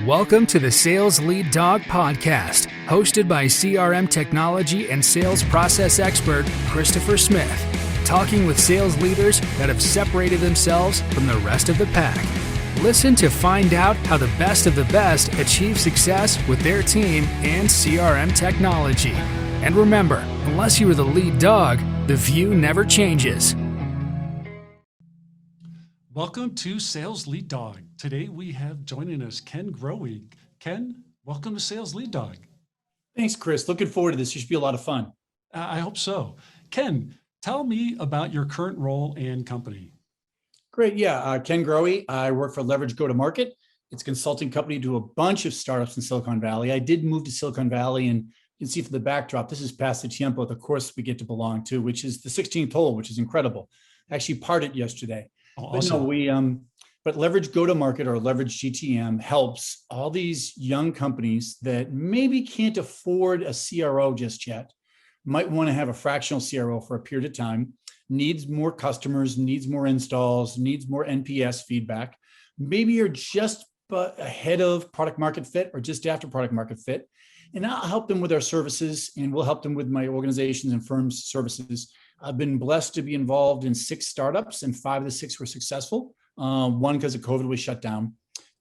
Welcome to the Sales Lead Dog Podcast, hosted by CRM technology and sales process expert Christopher Smith, talking with sales leaders that have separated themselves from the rest of the pack. Listen to find out how the best of the best achieve success with their team and CRM technology. And remember, unless you are the lead dog, the view never changes. Welcome to Sales Lead Dog. Today we have joining us Ken Grohe. Ken, welcome to Sales Lead Dog. Thanks, Chris. Looking forward to this. Should be a lot of fun. I hope so. Ken, tell me about your current role and company. Great. Yeah. Ken Grohe. I work for LeverageGTM. It's a consulting company to a bunch of startups in Silicon Valley. I did move to Silicon Valley, and you can see from the backdrop, this is past the tiempo, the course we get to belong to, which is the 16th hole, which is incredible. I actually parted yesterday. Awesome. But LeverageGTM or LeverageGTM helps all these young companies that maybe can't afford a CRO just yet, might want to have a fractional CRO for a period of time, needs more customers, needs more installs, needs more NPS feedback. Maybe you're just ahead of product market fit or just after product market fit. And I'll help them with our services, and we'll help them with my organizations and firms' services. I've been blessed to be involved in 6 startups, and 5 of the 6 were successful. One because of COVID was shut down,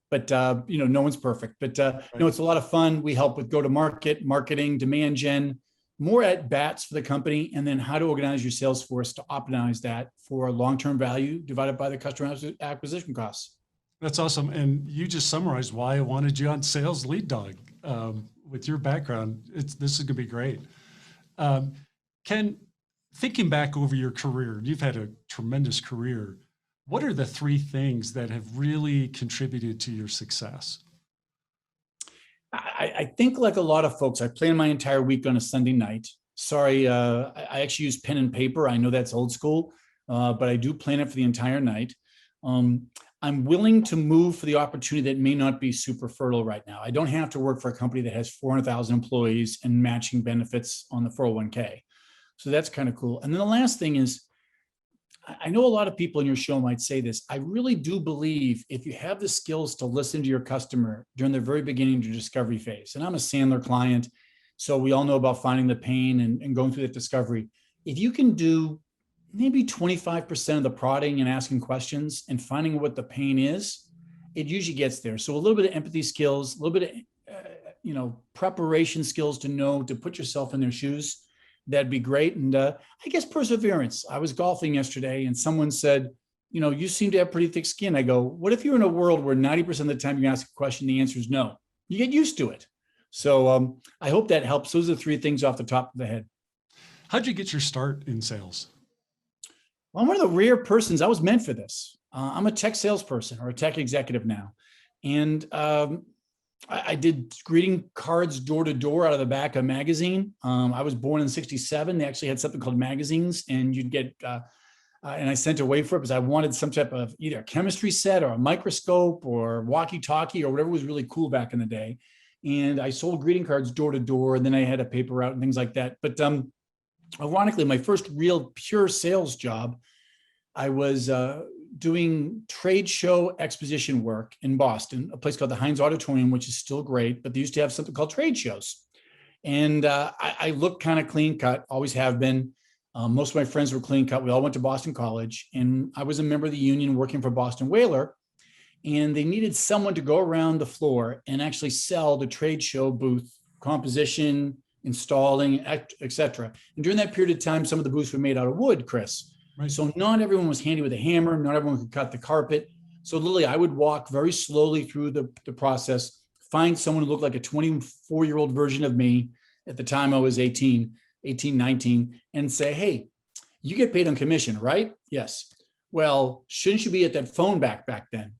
but no one's perfect. But it's a lot of fun. We help with go-to-market, marketing, demand gen, more at bats for the company, and then how to organize your sales force to optimize that for long-term value divided by the customer acquisition costs. That's awesome. And you just summarized why I wanted you on Sales Lead Dog. With your background, this is going to be great. Ken, thinking back over your career, you've had a tremendous career. What are the 3 things that have really contributed to your success? I think like a lot of folks, I plan my entire week on a Sunday night. Sorry, I actually use pen and paper. I know that's old school, but I do plan it for the entire night. I'm willing to move for the opportunity that may not be super fertile right now. I don't have to work for a company that has 400,000 employees and matching benefits on the 401k. So that's kind of cool. And then the last thing is, I know a lot of people in your show might say this. I really do believe if you have the skills to listen to your customer during the very beginning of your discovery phase, and I'm a Sandler client, so we all know about finding the pain and going through that discovery. If you can do maybe 25% of the prodding and asking questions and finding what the pain is, it usually gets there. So a little bit of empathy skills, a little bit of preparation skills to know to put yourself in their shoes. That'd be great. And I guess perseverance. I was golfing yesterday and someone said, you seem to have pretty thick skin. I go, what if you're in a world where 90% of the time you ask a question, the answer is no? You get used to it. So I hope that helps. Those are 3 things off the top of the head. How'd you get your start in sales? Well, I'm one of the rare persons. I was meant for this. I'm a tech salesperson or a tech executive now. And I did greeting cards door to door out of the back of a magazine. I was born in '67. They actually had something called magazines, and you'd get, and I sent away for it because I wanted some type of either a chemistry set or a microscope or walkie-talkie or whatever was really cool back in the day. And I sold greeting cards door to door, and then I had a paper route and things like that. But ironically, my first real pure sales job, I was doing trade show exposition work in Boston, a place called the Heinz Auditorium, which is still great, but they used to have something called trade shows. And I look kind of clean cut, always have been. Most of my friends were clean cut. We all went to Boston College, and I was a member of the union working for Boston Whaler. And they needed someone to go around the floor and actually sell the trade show booth composition, installing, et cetera. And during that period of time, some of the booths were made out of wood, Chris. Right. So not everyone was handy with a hammer. Not everyone could cut the carpet. So literally, I would walk very slowly through the process, find someone who looked like a 24-year-old version of me. At the time, I was 18, 19, and say, hey, you get paid on commission, right? Yes. Well, shouldn't you be at that phone back then?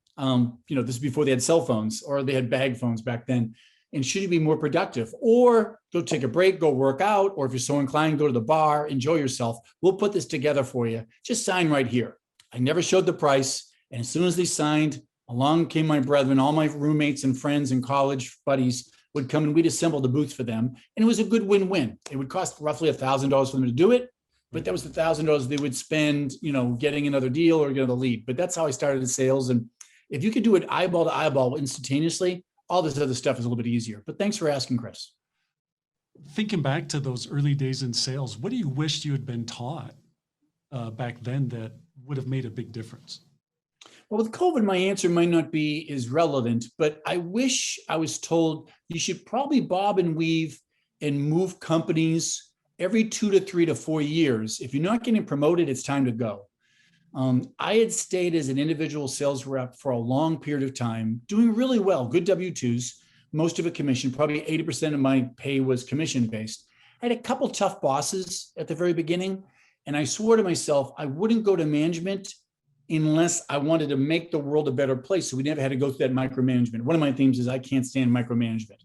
This is before they had cell phones or they had bag phones back then. And should you be more productive or go take a break, go work out, or if you're so inclined, go to the bar, enjoy yourself. We'll put this together for you. Just sign right here. I never showed the price. And as soon as they signed, along came my brethren, all my roommates and friends and college buddies would come and we'd assemble the booths for them. And it was a good win-win. It would cost roughly $1,000 for them to do it, but that was the $1,000 they would spend, getting another deal or get another lead. But that's how I started in sales. And if you could do it eyeball to eyeball instantaneously, All this other stuff is a little bit easier. But thanks for asking, Chris. Thinking back to those early days in sales, what do you wish you had been taught back then that would have made a big difference? Well, with COVID, my answer might not be as relevant, but I wish I was told you should probably bob and weave and move companies every 2 to 3 to 4 years. If you're not getting promoted, it's time to go. I had stayed as an individual sales rep for a long period of time, doing really well, good W-2s, most of it commission, probably 80% of my pay was commission-based. I had a couple tough bosses at the very beginning, and I swore to myself I wouldn't go to management unless I wanted to make the world a better place. So we never had to go through that micromanagement. One of my themes is I can't stand micromanagement.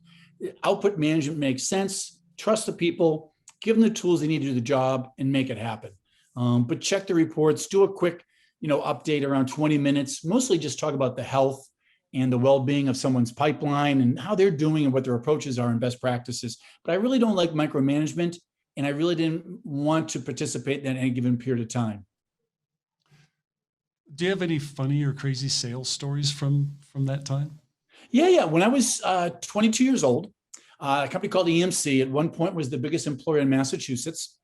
Output management makes sense. Trust the people, give them the tools they need to do the job, and make it happen. But check the reports, do a quick, update around 20 minutes, mostly just talk about the health and the well-being of someone's pipeline and how they're doing and what their approaches are and best practices. But I really don't like micromanagement, and I really didn't want to participate in any given period of time. Do you have any funny or crazy sales stories from that time? Yeah. When I was 22 years old, a company called EMC at one point was the biggest employer in Massachusetts.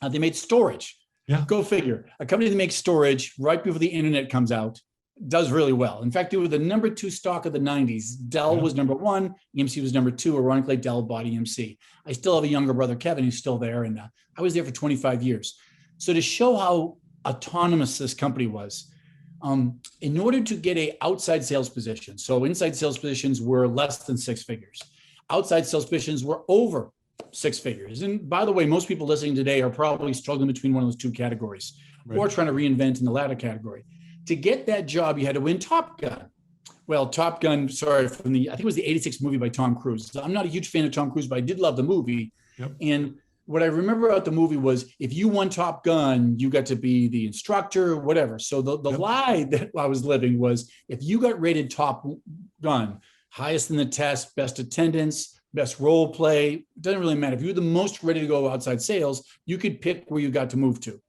They made storage. Yeah. Go figure. A company that makes storage right before the internet comes out does really well. In fact, they were the number 2 stock of the 90s. Dell was number 1. EMC was number 2. Ironically, Dell bought EMC. I still have a younger brother, Kevin, who's still there. And I was there for 25 years. So to show how autonomous this company was, in order to get a outside sales position, so inside sales positions were less than 6 figures. Outside sales positions were over 6 figures. And by the way, most people listening today are probably struggling between one of those 2 categories, right, or trying to reinvent in the latter category. To get that job, you had to win Top Gun. Well, Top Gun, I think it was the 86 movie by Tom Cruise. I'm not a huge fan of Tom Cruise, but I did love the movie. Yep. And what I remember about the movie was if you won Top Gun, you got to be the instructor, whatever. So the lie that I was living was if you got rated Top Gun, highest in the test, best attendance, best role play, it doesn't really matter. If you were the most ready to go outside sales, you could pick where you got to move to.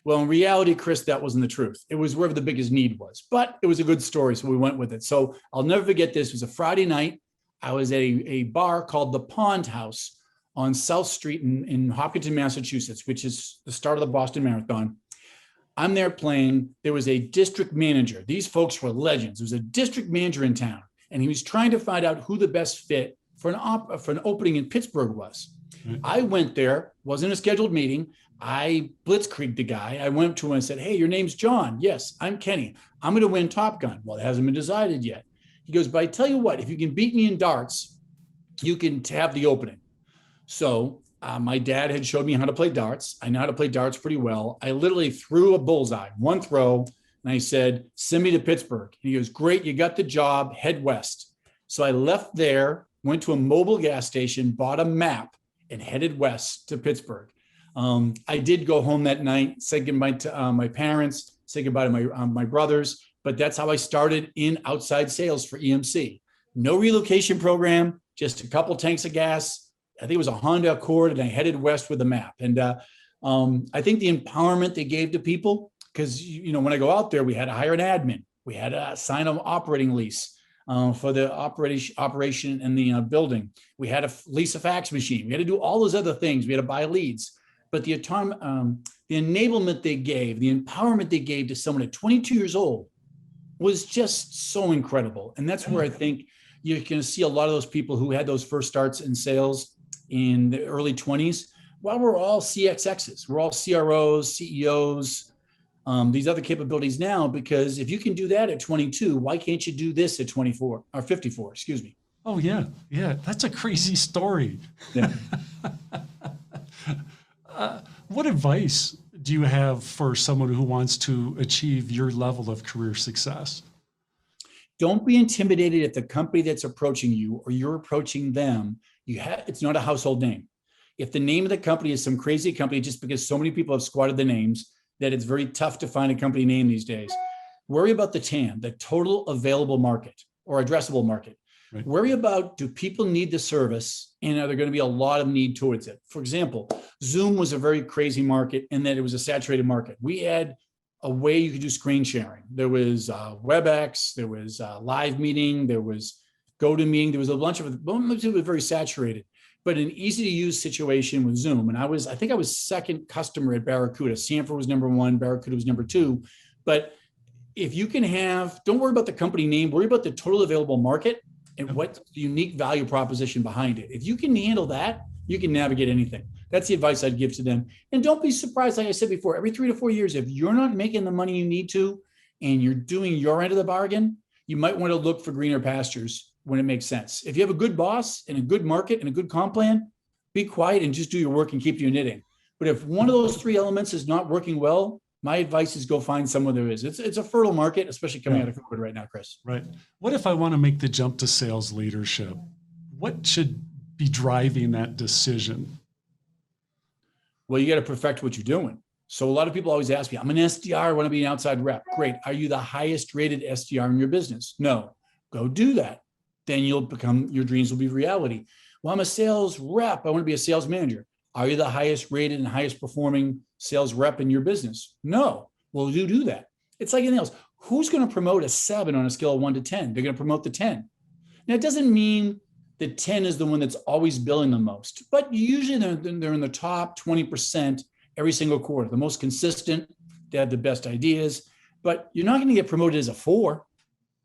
Well, in reality, Chris, that wasn't the truth. It was wherever the biggest need was, but it was a good story, so we went with it. So I'll never forget this. It was a Friday night. I was at a bar called the Pond House on South Street in Hopkinton, Massachusetts, which is the start of the Boston Marathon. I'm there playing. There was a district manager. These folks were legends. There was a district manager in town, and he was trying to find out who the best fit for an opening in Pittsburgh was. Mm-hmm. I went there, wasn't a scheduled meeting. I blitzkrieged the guy. I went to him and said, "Hey, your name's John." "Yes, I'm Kenny. I'm going to win Top Gun." "Well, it hasn't been decided yet." He goes, "But I tell you what, if you can beat me in darts, you can have the opening." So my dad had showed me how to play darts. I know how to play darts pretty well. I literally threw a bullseye, one throw, and I said, "Send me to Pittsburgh." And he goes, "Great, you got the job, head west." So I left there, went to a mobile gas station, bought a map, and headed west to Pittsburgh. I did go home that night, say goodbye to my parents, say goodbye to my brothers, but that's how I started in outside sales for EMC. No relocation program, just a couple tanks of gas. I think it was a Honda Accord, and I headed west with a map. And I think the empowerment they gave to people, because when I go out there, we had to hire an admin, we had to sign an operating lease for the operation in the building. We had to lease a fax machine. We had to do all those other things. We had to buy leads. But the enablement they gave, the empowerment they gave to someone at 22 years old was just so incredible. And that's where I think you're going to see a lot of those people who had those first starts in sales in the early 20s. Well, we're all CXXs. We're all CROs, CEOs, these other capabilities now, because if you can do that at 22, why can't you do this at 24 or 54, excuse me? Oh, yeah. Yeah. That's a crazy story. Yeah. What advice do you have for someone who wants to achieve your level of career success? Don't be intimidated if the company that's approaching you or you're approaching them, it's not a household name. If the name of the company is some crazy company, just because so many people have squatted the names, that it's very tough to find a company name these days. Worry about the TAM, the total available market or addressable market. Right. Worry about, do people need the service, and are there going to be a lot of need towards it? For example, Zoom was a very crazy market in that it was a saturated market. We had a way you could do screen sharing. There was WebEx, there was live meeting, there was go to meeting. There was a bunch of it was very saturated, but an easy to use situation with Zoom. And I think I was second customer at Barracuda. Sanford was number one, Barracuda was number two. But if you can don't worry about the company name, worry about the total available market and what's the unique value proposition behind it. If you can handle that, you can navigate anything. That's the advice I'd give to them. And don't be surprised, like I said before, every 3 to 4 years, if you're not making the money you need to, and you're doing your end of the bargain, you might want to look for greener pastures when it makes sense. If you have a good boss and a good market and a good comp plan, be quiet and just do your work and keep your knitting. But if one of those 3 elements is not working well, my advice is go find someone there is. It's a fertile market, especially coming out of COVID right now, Chris. Right. What if I want to make the jump to sales leadership? What should be driving that decision? Well, you got to perfect what you're doing. So a lot of people always ask me, I'm an SDR, I want to be an outside rep. Great. Are you the highest rated SDR in your business? No. Go do that. Then your dreams will be reality. Well, I'm a sales rep. I want to be a sales manager. Are you the highest rated and highest performing sales rep in your business? No. Well, you do that. It's like anything else. Who's going to promote a 7 on a scale of 1 to 10? They're going to promote the 10. Now, it doesn't mean the 10 is the one that's always billing the most, but usually they're in the top 20% every single quarter, the most consistent. They have the best ideas, but you're not going to get promoted as a 4.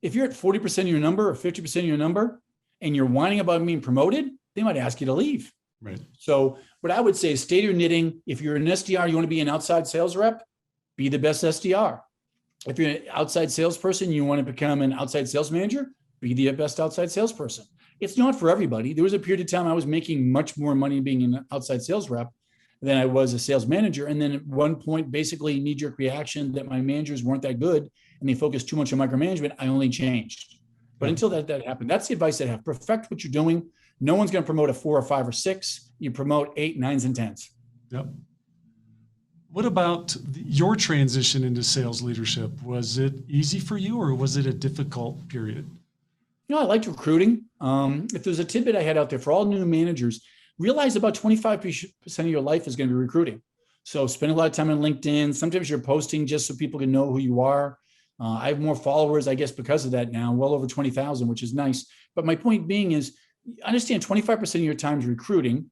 If you're at 40% of your number or 50% of your number and you're whining about being promoted, they might ask you to leave. Right. So what I would say is stay to your knitting. If you're an SDR, you want to be an outside sales rep, be the best SDR. If you're an outside salesperson, you want to become an outside sales manager, be the best outside salesperson. It's not for everybody. There was a period of time I was making much more money being an outside sales rep than I was a sales manager. And then at one point, basically knee-jerk reaction that my managers weren't that good and they focused too much on micromanagement, I only changed. But until that happened, that's the advice I have. Perfect what you're doing. No one's going to promote a 4 or 5 or 6. You promote 8, 9s, and 10s. Yep. What about your transition into sales leadership? Was it easy for you or was it a difficult period? You know, I liked recruiting. If there's a tidbit I had out there for all new managers, realize about 25% of your life is going to be recruiting. So spend a lot of time on LinkedIn. Sometimes you're posting just so people can know who you are. I have more followers, I guess, because of that now, well over 20,000, which is nice. But my point being is, understand 25% of your time is recruiting.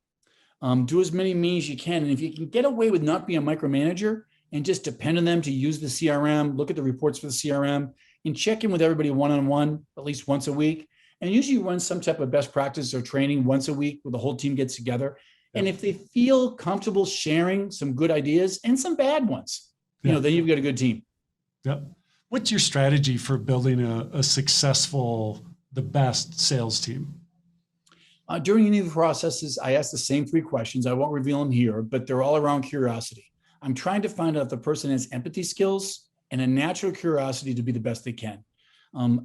Do as many meetings as you can. And if you can get away with not being a micromanager and just depend on them to use the CRM, look at the reports for the CRM, and check in with everybody one-on-one at least once a week. And usually run some type of best practice or training once a week where the whole team gets together. And if they feel comfortable sharing some good ideas and some bad ones, then you've got a good team. Yep. What's your strategy for building a successful, the best sales team? During any of the processes, I ask the same 3 questions. I won't reveal them here, but they're all around curiosity. I'm trying to find out if the person has empathy skills and a natural curiosity to be the best they can.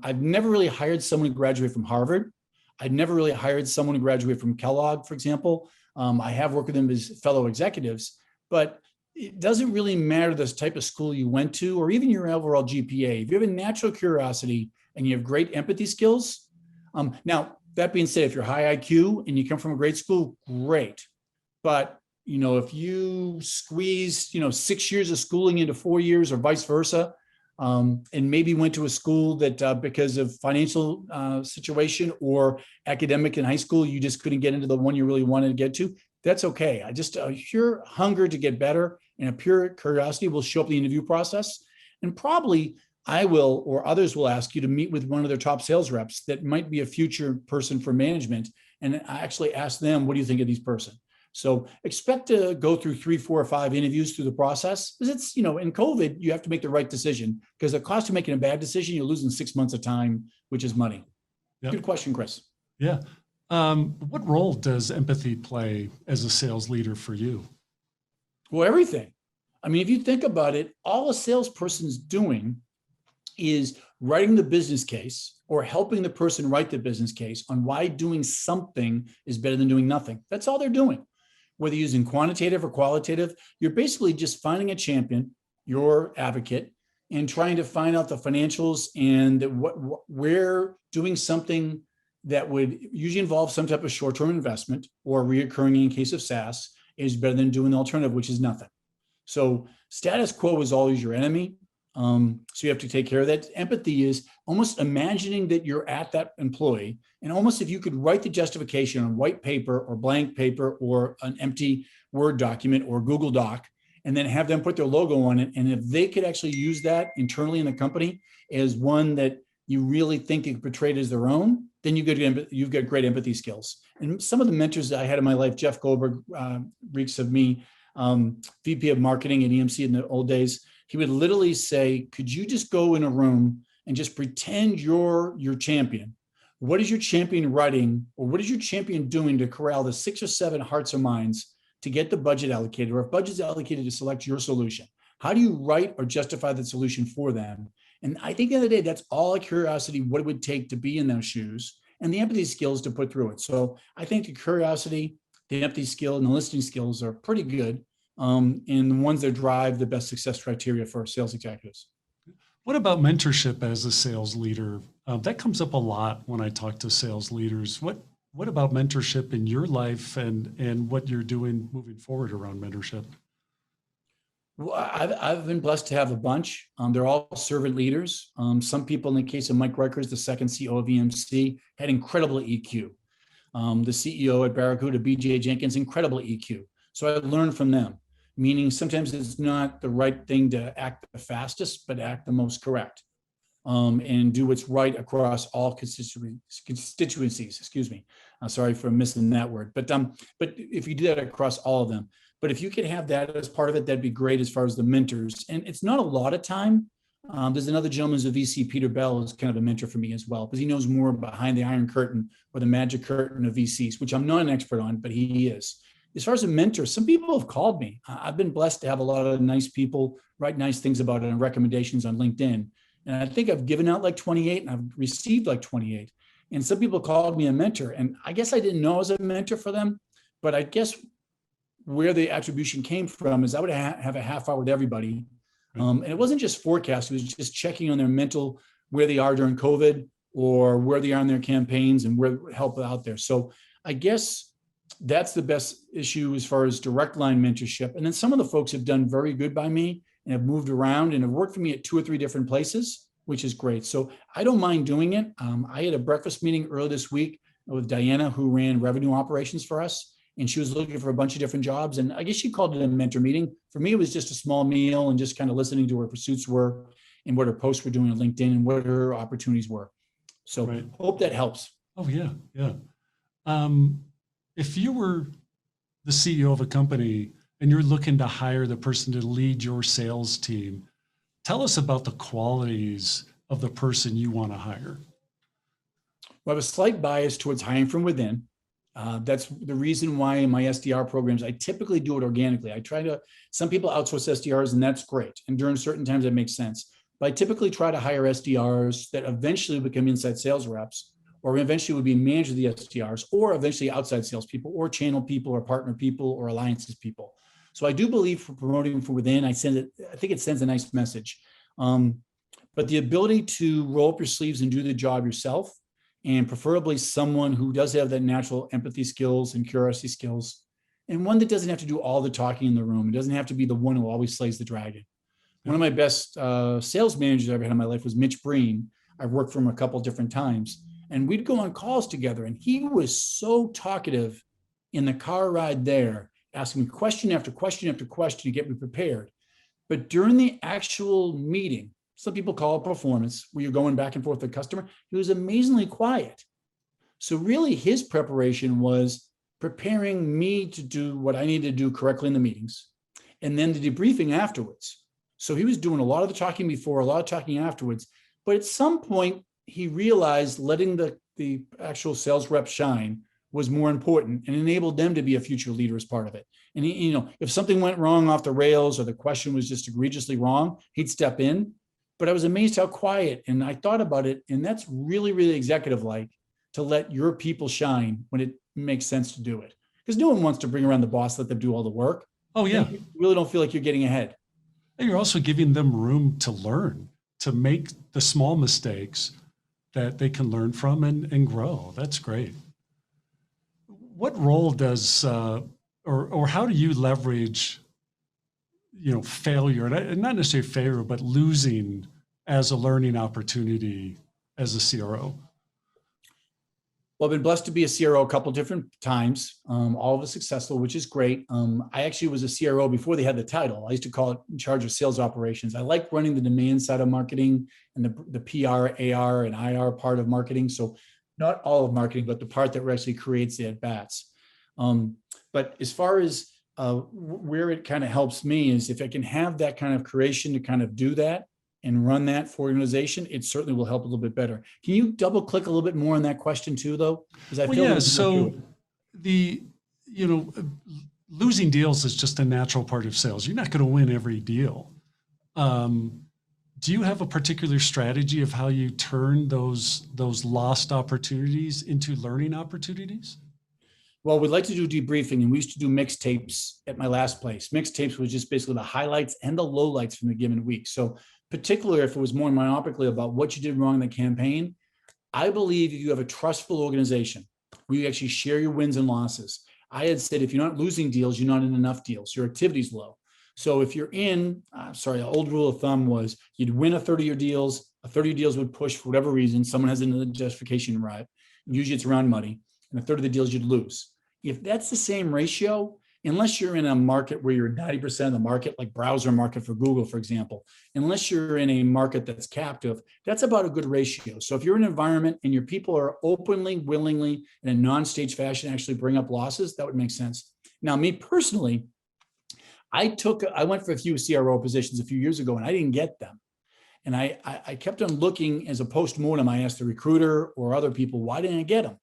I've never really hired someone who graduated from Harvard. I've never really hired someone who graduated from Kellogg, for example. I have worked with them as fellow executives, but it doesn't really matter the type of school you went to or even your overall GPA. If you have a natural curiosity and you have great empathy skills, now, that being said, if you're high IQ and you come from a great school, great. But, if you squeeze, 6 years of schooling into 4 years or vice versa, and maybe went to a school that because of financial situation or academic in high school, you just couldn't get into the one you really wanted to get to, that's okay. I just a pure hunger to get better and a pure curiosity will show up in the interview process. And probably I will, or others will ask you to meet with one of their top sales reps that might be a future person for management and actually ask them, what do you think of this person? So expect to go through 3, 4, or 5 interviews through the process. Because it's, in COVID, you have to make the right decision because the cost of making a bad decision, you're losing 6 months of time, which is money. Yep. Good question, Chris. Yeah. What role does empathy play as a sales leader for you? Well, everything. I mean, if you think about it, all a salesperson's doing is writing the business case or helping the person write the business case on why doing something is better than doing nothing. That's all they're doing. Whether using quantitative or qualitative, you're basically just finding a champion, your advocate, and trying to find out the financials and where doing something that would usually involve some type of short-term investment or reoccurring in case of SaaS is better than doing the alternative, which is nothing. So status quo is always your enemy. So you have to take care of that. Empathy is almost imagining that you're at that employee, and almost if you could write the justification on white paper or blank paper or an empty Word document or Google Doc, and then have them put their logo on it. And if they could actually use that internally in the company as one that you really think you portrayed as their own, then you've got great empathy skills. And some of the mentors that I had in my life, Jeff Goldberg, reeks of me, VP of marketing at EMC in the old days, he would literally say, could you just go in a room and just pretend you're your champion? What is your champion writing, or what is your champion doing to corral the 6 or 7 hearts or minds to get the budget allocated, or if budget's allocated to select your solution? How do you write or justify the solution for them? And I think at the end of the day, that's all a curiosity, what it would take to be in those shoes, and the empathy skills to put through it. So I think the curiosity, the empathy skill, and the listening skills are pretty good, and the ones that drive the best success criteria for sales executives. What about mentorship as a sales leader? That comes up a lot when I talk to sales leaders. What about mentorship in your life and what you're doing moving forward around mentorship? Well, I've been blessed to have a bunch. They're all servant leaders. Some people, in the case of Mike Rikers, the second CEO of EMC, had incredible EQ. The CEO at Barracuda, BJ Jenkins, incredible EQ. So I learned from them, meaning sometimes it's not the right thing to act the fastest, but act the most correct, and do what's right across all constituencies. Excuse me. Sorry for missing that word. But if you do that across all of them, but if you could have that as part of it, that'd be great as far as the mentors. And it's not a lot of time. There's another gentleman who's a VC, Peter Bell, is kind of a mentor for me as well, because he knows more behind the iron curtain or the magic curtain of VCs, which I'm not an expert on, but he is. As far as a mentor, some people have called me. I've been blessed to have a lot of nice people write nice things about it and recommendations on LinkedIn. And I think I've given out like 28 and I've received like 28. And some people called me a mentor. And I guess I didn't know I was a mentor for them, but I guess where the attribution came from is I would have a half hour with everybody. And it wasn't just forecast, it was just checking on their mental, where they are during COVID or where they are in their campaigns and where help out there. So I guess that's the best issue as far as direct line mentorship. And then some of the folks have done very good by me and have moved around and have worked for me at 2 or 3 different places, which is great. So I don't mind doing it. I had a breakfast meeting earlier this week with Diana, who ran revenue operations for us. And she was looking for a bunch of different jobs. And I guess she called it a mentor meeting. For me, it was just a small meal and just kind of listening to what her pursuits were and what her posts were doing on LinkedIn and what her opportunities were. So right. Hope that helps. Oh, yeah. Yeah. If you were the CEO of a company and you're looking to hire the person to lead your sales team, tell us about the qualities of the person you want to hire. Well, I have a slight bias towards hiring from within. That's the reason why in my SDR programs, I typically do it organically. Some people outsource SDRs and that's great. And during certain times that makes sense. But I typically try to hire SDRs that eventually become inside sales reps, or eventually would be managers of the SDRs, or eventually outside salespeople, or channel people, or partner people, or alliances people. So I do believe for promoting from within, I think it sends a nice message. But the ability to roll up your sleeves and do the job yourself, and preferably someone who does have that natural empathy skills and curiosity skills, and one that doesn't have to do all the talking in the room. It doesn't have to be the one who always slays the dragon. One of my best sales managers I ever had in my life was Mitch Breen. I've worked for him a couple different times, and we'd go on calls together, and he was so talkative in the car ride there, asking me question after question after question to get me prepared. But during the actual meeting, some people call it performance, where you're going back and forth with the customer, he was amazingly quiet. So really his preparation was preparing me to do what I needed to do correctly in the meetings, and then the debriefing afterwards. So he was doing a lot of the talking before, a lot of talking afterwards. But at some point, he realized letting the actual sales rep shine was more important and enabled them to be a future leader as part of it. And if something went wrong off the rails or the question was just egregiously wrong, he'd step in. But I was amazed how quiet, and I thought about it, and that's really, really executive-like, to let your people shine when it makes sense to do it. Because no one wants to bring around the boss, let them do all the work. Oh, yeah. You really don't feel like you're getting ahead. And you're also giving them room to learn, to make the small mistakes that they can learn from and grow. That's great. What role does, or how do you leverage failure, and not necessarily failure, but losing as a learning opportunity as a CRO? Well, I've been blessed to be a CRO a couple different times, all of it successful, which is great. I actually was a CRO before they had the title. I used to call it in charge of sales operations. I like running the demand side of marketing and the PR, AR, and IR part of marketing. So not all of marketing, but the part that actually creates the at-bats. But as far as where it kind of helps me is if I can have that kind of creation to kind of do that and run that for organization, it certainly will help a little bit better. Can you double click a little bit more on that question too, though? Because I feel so losing deals is just a natural part of sales. You're not going to win every deal. Do you have a particular strategy of how you turn those lost opportunities into learning opportunities? Well, we'd like to do debriefing, and we used to do mixtapes at my last place. Mixtapes was just basically the highlights and the lowlights from the given week. So particularly if it was more myopically about what you did wrong in the campaign, I believe if you have a trustful organization where you actually share your wins and losses. I had said, if you're not losing deals, you're not in enough deals. Your activity's low. So if you're in, the old rule of thumb was you'd win a 30-year deals. A 30-year deals would push for whatever reason. Someone has another justification right. Usually it's around money. And a third of the deals you'd lose. If that's the same ratio, unless you're in a market where you're 90% of the market, like browser market for Google, for example, unless you're in a market that's captive, that's about a good ratio. So if you're in an environment and your people are openly, willingly, in a non-stage fashion actually bring up losses, that would make sense. Now, me personally, I went for a few CRO positions a few years ago and I didn't get them. And I kept on looking as a post-mortem. I asked the recruiter or other people, why didn't I get them?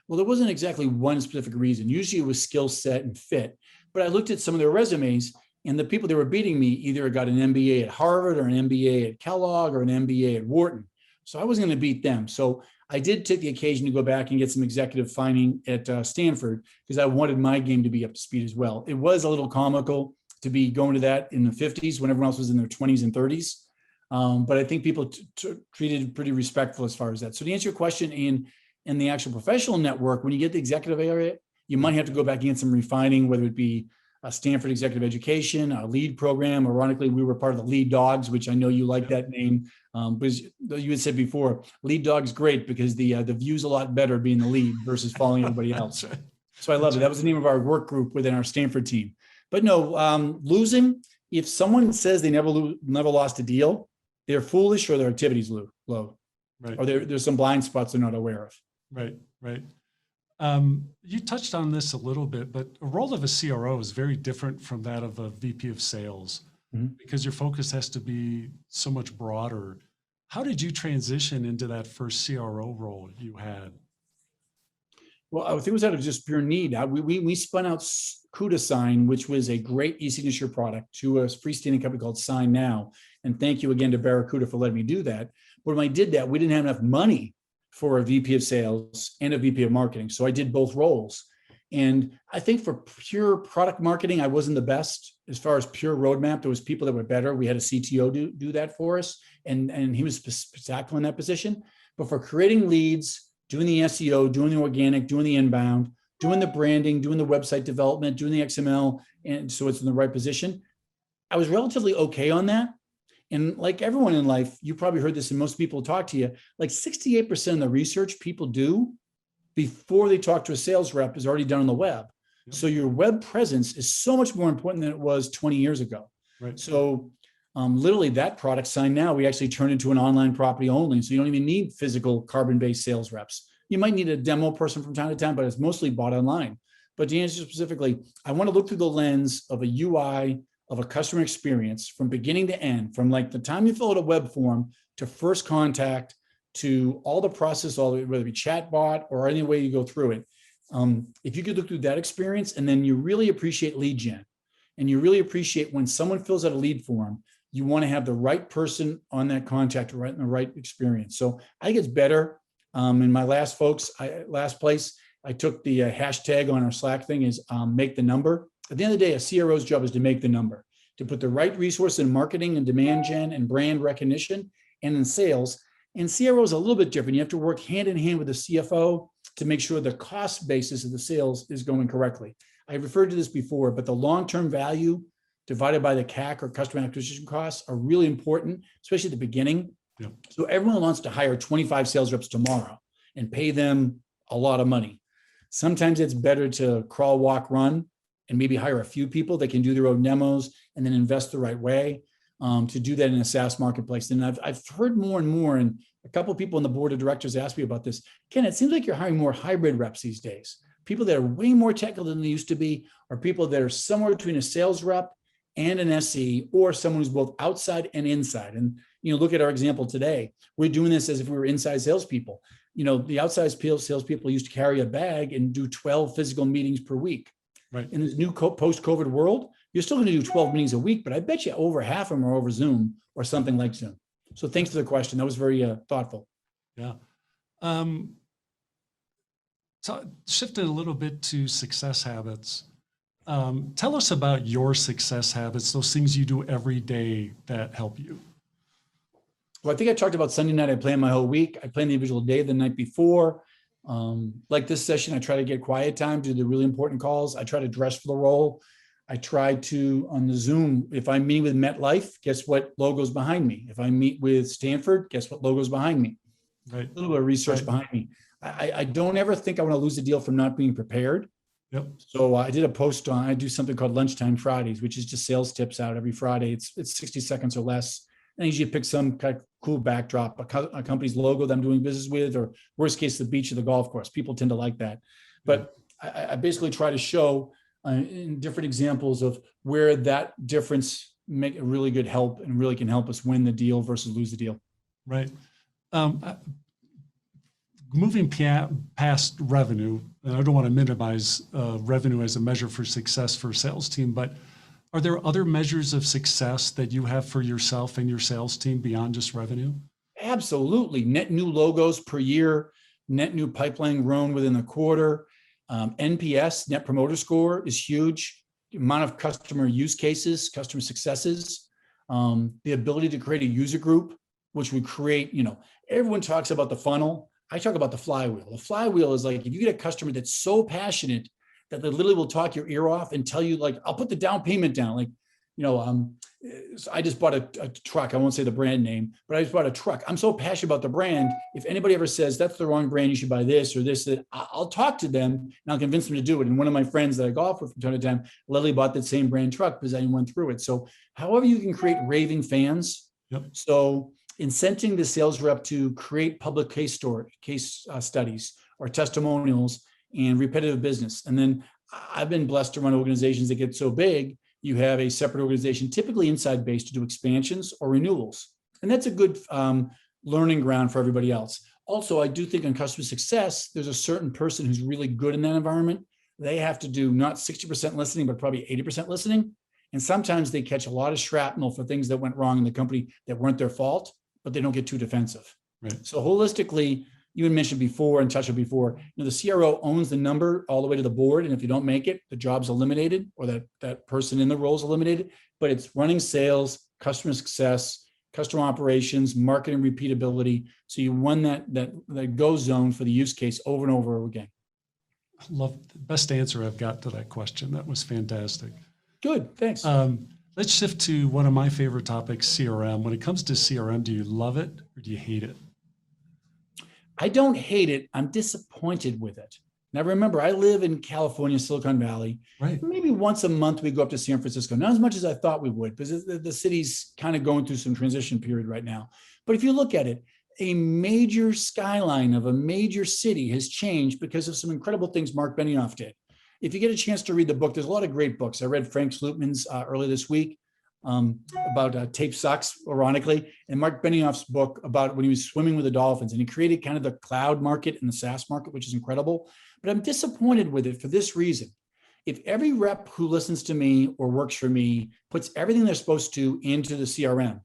Well, there wasn't exactly one specific reason. Usually it was skill set and fit. But I looked at some of their resumes and the people that were beating me either got an MBA at Harvard or an MBA at Kellogg or an MBA at Wharton. So I wasn't going to beat them. So I did take the occasion to go back and get some executive finding at Stanford because I wanted my game to be up to speed as well. It was a little comical to be going to that in the 50s when everyone else was in their 20s and 30s. But I think people treated pretty respectful as far as that. So to answer your question, in the actual professional network, when you get the executive area, you might have to go back and get some refining, whether it be a Stanford Executive Education, a LEAD program. Ironically, we were part of the LEAD Dogs, which I know you like that name. Because you had said before, LEAD Dogs great because the view's a lot better being the lead versus following everybody else. So I love it. That was the name of our work group within our Stanford team. But no, losing, if someone says they never lost a deal, they're foolish or their activity's low. Right. Or there's some blind spots they're not aware of. Right. You touched on this a little bit, but a role of a CRO is very different from that of a VP of sales because your focus has to be so much broader. How did you transition into that first CRO role you had? Well, I think it was out of just pure need. We spun out CUDA Sign, which was a great e-signature product, to a freestanding company called SignNow. And thank you again to Barracuda for letting me do that. But when I did that, we didn't have enough money for a VP of sales and a VP of marketing. So I did both roles. And I think for pure product marketing, I wasn't the best. As far as pure roadmap, there was people that were better. We had a CTO do that for us. And he was spectacular in that position. But for creating leads, doing the SEO, doing the organic, doing the inbound, doing the branding, doing the website development, doing the XML, and so it's in the right position, I was relatively okay on that. And like everyone in life, you probably heard this and most people talk to you, like 68% of the research people do before they talk to a sales rep is already done on the web. Yep. So your web presence is so much more important than it was 20 years ago. Right. So literally that product SignNow, we actually turned into an online property only. So you don't even need physical carbon-based sales reps. You might need a demo person from time to time, but it's mostly bought online. But to answer specifically, I want to look through the lens of a UI, of a customer experience from beginning to end, from like the time you fill out a web form to first contact to all the process, whether it be chatbot or any way you go through it. If you could look through that experience and then you really appreciate lead gen and you really appreciate when someone fills out a lead form, you want to have the right person on that contact, right in the right experience. So I think it's better. In my last place, I took the hashtag on our Slack thing is make the number. At the end of the day, a CRO's job is to make the number, to put the right resource in marketing and demand gen and brand recognition and in sales. And CRO is a little bit different. You have to work hand in hand with the CFO to make sure the cost basis of the sales is going correctly. I referred to this before, but the long-term value divided by the CAC or customer acquisition costs are really important, especially at the beginning. Yep. So everyone wants to hire 25 sales reps tomorrow and pay them a lot of money. Sometimes it's better to crawl, walk, run, and maybe hire a few people that can do their own demos and then invest the right way to do that in a SaaS marketplace. And I've heard more and more, and a couple of people on the board of directors asked me about this. Ken, it seems like you're hiring more hybrid reps these days. People that are way more technical than they used to be, or people that are somewhere between a sales rep and an SE, or someone who's both outside and inside. And look at our example today. We're doing this as if we were inside salespeople. The outside salespeople used to carry a bag and do 12 physical meetings per week. Right. In this new post-COVID world, you're still going to do 12 meetings a week, but I bet you over half of them are over Zoom or something like Zoom. So thanks for the question. That was very thoughtful. Yeah. So shifting a little bit to success habits. Tell us about your success habits, those things you do every day that help you. Well, I think I talked about Sunday night. I plan my whole week. I plan the individual day the night before. Like this session, I try to get quiet time to do the really important calls. I try to dress for the role. I try to, on the Zoom, if I'm meeting with MetLife, guess what logo's behind me? If I meet with Stanford, guess what logo's behind me? Right. A little bit of research behind me. I don't ever think I want to lose a deal from not being prepared. Yep. So I did a post I do something called Lunchtime Fridays, which is just sales tips out every Friday. It's 60 seconds or less. And I usually pick some kind of cool backdrop, a company's logo that I'm doing business with, or worst case, the beach or the golf course. People tend to like that. But I basically try to show in different examples of where that difference make a really good help and really can help us win the deal versus lose the deal. Right. Moving past revenue, and I don't want to minimize revenue as a measure for success for a sales team, but are there other measures of success that you have for yourself and your sales team beyond just revenue? Absolutely. Net new logos per year, net new pipeline grown within the quarter. NPS, Net Promoter Score, is huge. The amount of customer use cases, customer successes, the ability to create a user group, which would create, everyone talks about the funnel. I talk about the flywheel. The flywheel is like, if you get a customer that's so passionate that they literally will talk your ear off and tell you, like, I'll put the down payment down. Like, so I just bought a truck. I won't say the brand name, but I just bought a truck. I'm so passionate about the brand. If anybody ever says that's the wrong brand, you should buy this or this, that I'll talk to them and I'll convince them to do it. And one of my friends that I golf with from time to time literally bought that same brand truck because I went through it. So however you can create raving fans. Yep. So incenting the sales rep to create public case studies or testimonials and repetitive business. And then I've been blessed to run organizations that get so big, you have a separate organization, typically inside based, to do expansions or renewals. And that's a good learning ground for everybody else. Also, I do think on customer success, there's a certain person who's really good in that environment. They have to do not 60% listening, but probably 80% listening. And sometimes they catch a lot of shrapnel for things that went wrong in the company that weren't their fault, but they don't get too defensive. Right. So holistically, you had mentioned before and touched on before, the CRO owns the number all the way to the board. And if you don't make it, the job's eliminated or that person in the role is eliminated. But it's running sales, customer success, customer operations, marketing repeatability. So you won that go zone for the use case over and over again. I love the best answer I've got to that question. That was fantastic. Good, thanks. Let's shift to one of my favorite topics, CRM. When it comes to CRM, do you love it or do you hate it? I don't hate it. I'm disappointed with it. Now, remember, I live in California, Silicon Valley. Right. Maybe once a month we go up to San Francisco. Not as much as I thought we would, because the city's kind of going through some transition period right now. But if you look at it, a major skyline of a major city has changed because of some incredible things Mark Benioff did. If you get a chance to read the book, there's a lot of great books. I read Frank Slootman's earlier this week about tape sucks, ironically, and Mark Benioff's book about when he was swimming with the dolphins, and he created kind of the cloud market and the SaaS market, which is incredible. But I'm disappointed with it for this reason. If every rep who listens to me or works for me puts everything they're supposed to into the CRM,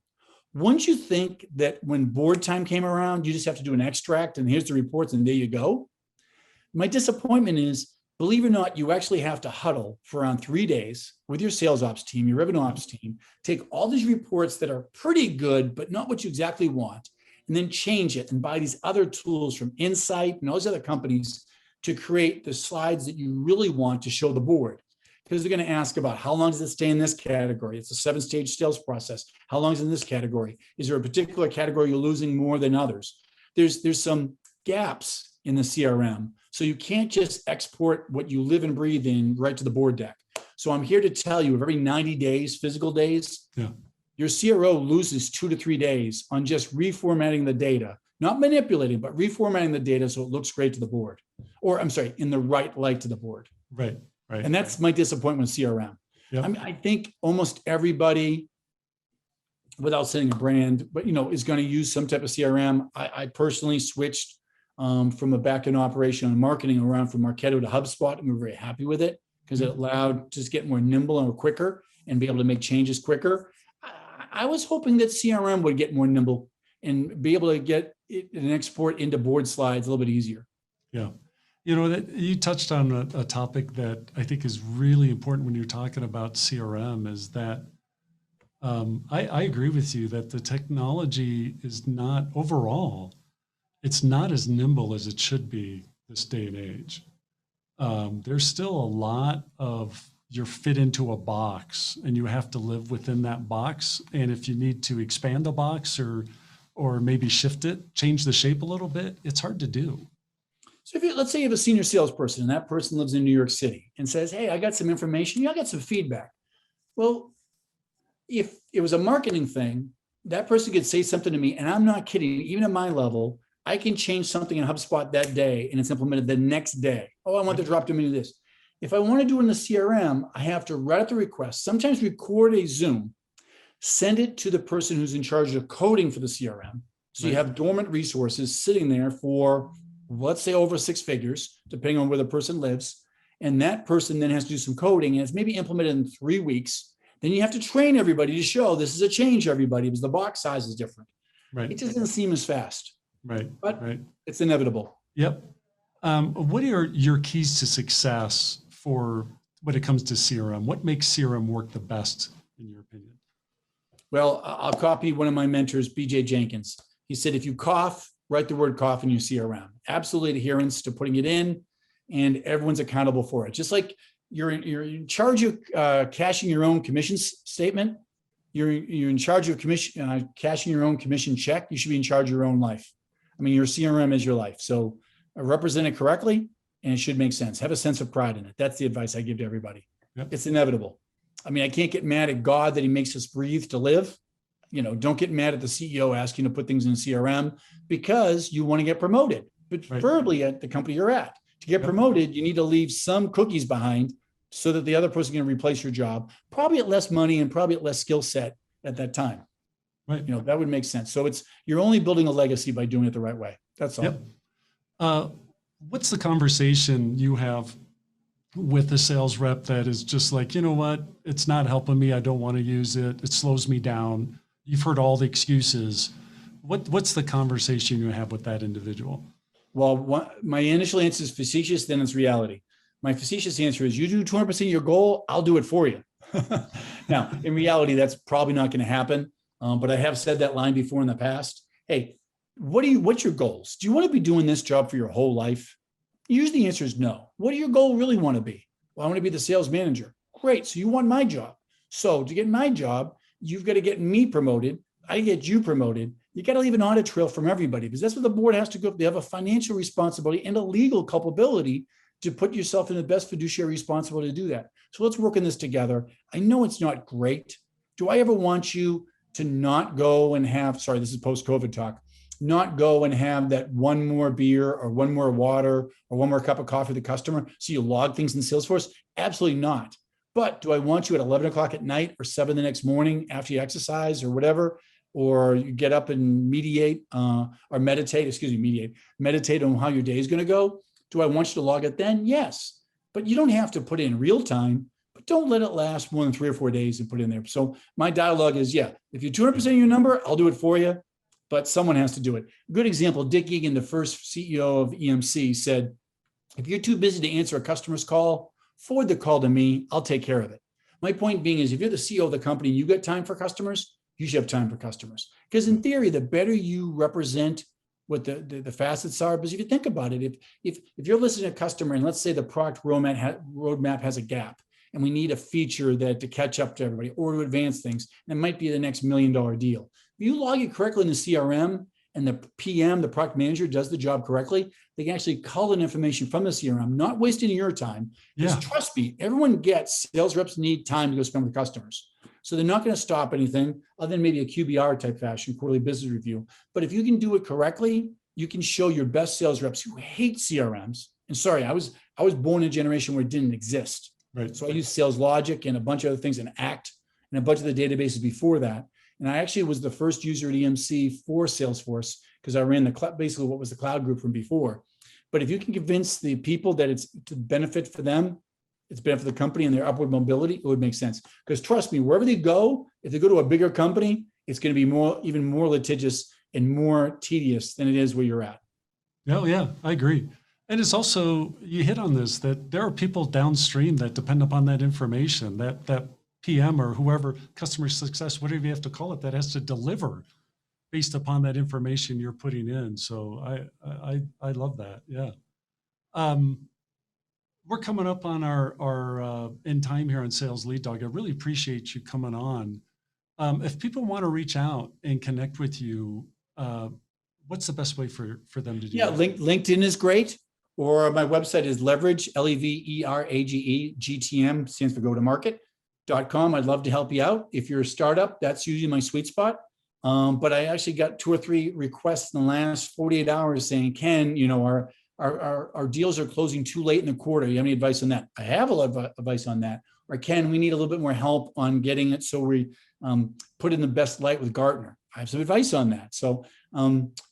wouldn't you think that when board time came around, you just have to do an extract and here's the reports and there you go? My disappointment is, believe it or not, you actually have to huddle for around 3 days with your sales ops team, your revenue ops team, take all these reports that are pretty good, but not what you exactly want, and then change it and buy these other tools from Insight and all those other companies to create the slides that you really want to show the board. because they're going to ask about how long does it stay in this category? It's a 7-stage sales process. How long is it in this category? Is there a particular category you're losing more than others? There's some gaps in the CRM. So you can't just export what you live and breathe in right to the board deck. So I'm here to tell you, every 90 days, physical days, your CRO loses 2 to 3 days on just reformatting the data, not manipulating, but reformatting the data so it looks great to the board, or I'm sorry, in the right light to the board. Right. And that's my disappointment with CRM. Yep. I mean, I think almost everybody, without saying a brand, but is going to use some type of CRM. I personally switched from a back-end operation and marketing around from Marketo to HubSpot, and we're very happy with it because it allowed just get more nimble and quicker and be able to make changes quicker. I was hoping that CRM would get more nimble and be able to get it and export into board slides a little bit easier. Yeah. That you touched on a topic that I think is really important when you're talking about CRM is that I agree with you that the technology is not overall, it's not as nimble as it should be this day and age. There's still a lot of you're fit into a box and you have to live within that box. And if you need to expand the box or maybe shift it, change the shape a little bit, it's hard to do. So let's say you have a senior salesperson and that person lives in New York City and says, hey, I got some information. I got some feedback. Well, if it was a marketing thing, that person could say something to me, and I'm not kidding, even at my level, I can change something in HubSpot that day and it's implemented the next day. Oh, I want to drop them into this. If I want to do it in the CRM, I have to write out the request, sometimes record a Zoom, send it to the person who's in charge of coding for the CRM. So you have dormant resources sitting there for, let's say, over 6 figures, depending on where the person lives. And that person then has to do some coding, and it's maybe implemented in 3 weeks. Then you have to train everybody to show this is a change, everybody, because the box size is different. Right. It just doesn't seem as fast. Right. But it's inevitable. Yep. What are your keys to success for when it comes to CRM? What makes CRM work the best, in your opinion? Well, I'll copy one of my mentors, BJ Jenkins. He said, if you cough, write the word cough in your CRM. Absolute adherence to putting it in, and everyone's accountable for it. Just like you're in charge of cashing your own commission statement, you're in charge of cashing your own commission check, you should be in charge of your own life. I mean, your CRM is your life. So represent it correctly, and it should make sense. Have a sense of pride in it. That's the advice I give to everybody. Yep. It's inevitable. I mean, I can't get mad at God that he makes us breathe to live. Don't get mad at the CEO asking to put things in CRM because you want to get promoted, but preferably at the company you're at. To get promoted, you need to leave some cookies behind so that the other person can replace your job, probably at less money and probably at less skill set at that time. Right. That would make sense. So you're only building a legacy by doing it the right way. That's all. Yep. What's the conversation you have with a sales rep that is just like, you know what, it's not helping me. I don't want to use it. It slows me down. You've heard all the excuses. What's the conversation you have with that individual? Well, my initial answer is facetious, then it's reality. My facetious answer is, you do 200% of your goal, I'll do it for you. Now, in reality, that's probably not going to happen. But I have said that line before in the past. Hey, what's your goals? Do you want to be doing this job for your whole life? Usually the answer is no. What do your goal really want to be? Well, I want to be the sales manager. Great. So you want my job. So to get my job, you've got to get me promoted. I get you promoted. You got to leave an audit trail from everybody, because that's what the board has to go. They have a financial responsibility and a legal culpability to put yourself in the best fiduciary responsibility to do that. So let's work on this together. I know it's not great. Do I ever want you to not go and have, sorry, this is post-COVID talk, not go and have that one more beer or one more water or one more cup of coffee with the customer so you log things in Salesforce? Absolutely not. But do I want you at 11 o'clock at night or 7 the next morning after you exercise or whatever, or you get up and meditate on how your day is going to go? Do I want you to log it then? Yes. But you don't have to put it in real time, but don't let it last more than 3 or 4 days and put it in there. So my dialogue is, if you're 200% of your number, I'll do it for you, but someone has to do it. Good example, Dick Egan, the first CEO of EMC, said, if you're too busy to answer a customer's call, forward the call to me, I'll take care of it. My point being is, if you're the CEO of the company and you got time for customers, you should have time for customers. Because in theory, the better you represent what the facets are, because if you think about it, if you're listening to a customer and let's say the product roadmap has a gap, and we need a feature to catch up to everybody or to advance things. And it might be the next $1 million deal. If you log it correctly in the CRM and the PM, the product manager, does the job correctly, they can actually cull in information from the CRM, not wasting your time. Because trust me, everyone gets sales reps need time to go spend with customers. So they're not going to stop anything other than maybe a QBR type fashion, quarterly business review. But if you can do it correctly, you can show your best sales reps who hate CRMs. And sorry, I was born in a generation where it didn't exist. Right. So I used Sales Logic and a bunch of other things, and Act and a bunch of the databases before that. And I actually was the first user at EMC for Salesforce because I ran basically what was the cloud group from before. But if you can convince the people that it's to benefit for them, it's benefit for the company and their upward mobility, it would make sense. Because trust me, wherever they go, if they go to a bigger company, it's going to be even more litigious and more tedious than it is where you're at. Oh, yeah, I agree. And it's also, you hit on this, that there are people downstream that depend upon that information, that PM or whoever, customer success, whatever you have to call it, that has to deliver based upon that information you're putting in. So I love that. Yeah. We're coming up on our end time here on Sales Lead Dog. I really appreciate you coming on. If people want to reach out and connect with you, what's the best way for them to do that? LinkedIn is great. Or my website is leverage, LEVERAGE, GTM, stands for go-to-market.com. I'd love to help you out. If you're a startup, that's usually my sweet spot. But I actually got 2 or 3 requests in the last 48 hours saying, Ken, our deals are closing too late in the quarter. You have any advice on that? I have a lot of advice on that. Or Ken, we need a little bit more help on getting it so we put in the best light with Gartner. I have some advice on that. So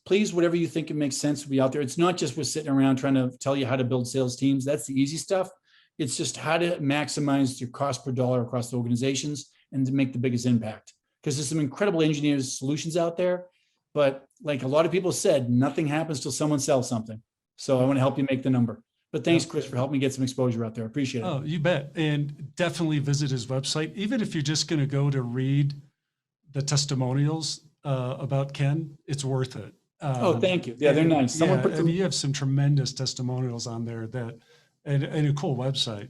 please, whatever you think it makes sense to be out there. It's not just we're sitting around trying to tell you how to build sales teams. That's the easy stuff. It's just how to maximize your cost per dollar across the organizations and to make the biggest impact. Because there's some incredible engineers solutions out there, but like a lot of people said, nothing happens till someone sells something. So I want to help you make the number. But thanks, Chris, for helping me get some exposure out there. I appreciate it. Oh, you bet. And definitely visit his website. Even if you're just going to go to read the testimonials about Ken, it's worth it. Thank you. Yeah, they're nice. You have some tremendous testimonials on there and a cool website.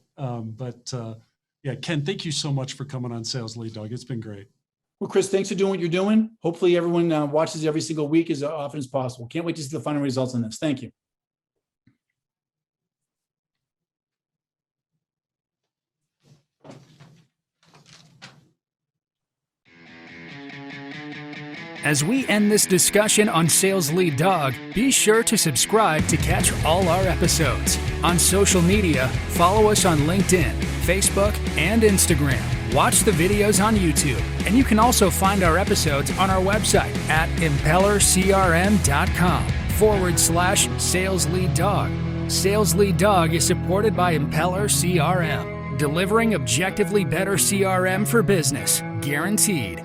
Ken, thank you so much for coming on Sales Lead Dog. It's been great. Well, Chris, thanks for doing what you're doing. Hopefully everyone watches every single week as often as possible. Can't wait to see the final results on this. Thank you. As we end this discussion on Sales Lead Dog, be sure to subscribe to catch all our episodes. On social media, follow us on LinkedIn, Facebook, and Instagram. Watch the videos on YouTube, and you can also find our episodes on our website at impellercrm.com/Sales Lead Dog. Sales Lead Dog is supported by Impeller CRM, delivering objectively better CRM for business, guaranteed.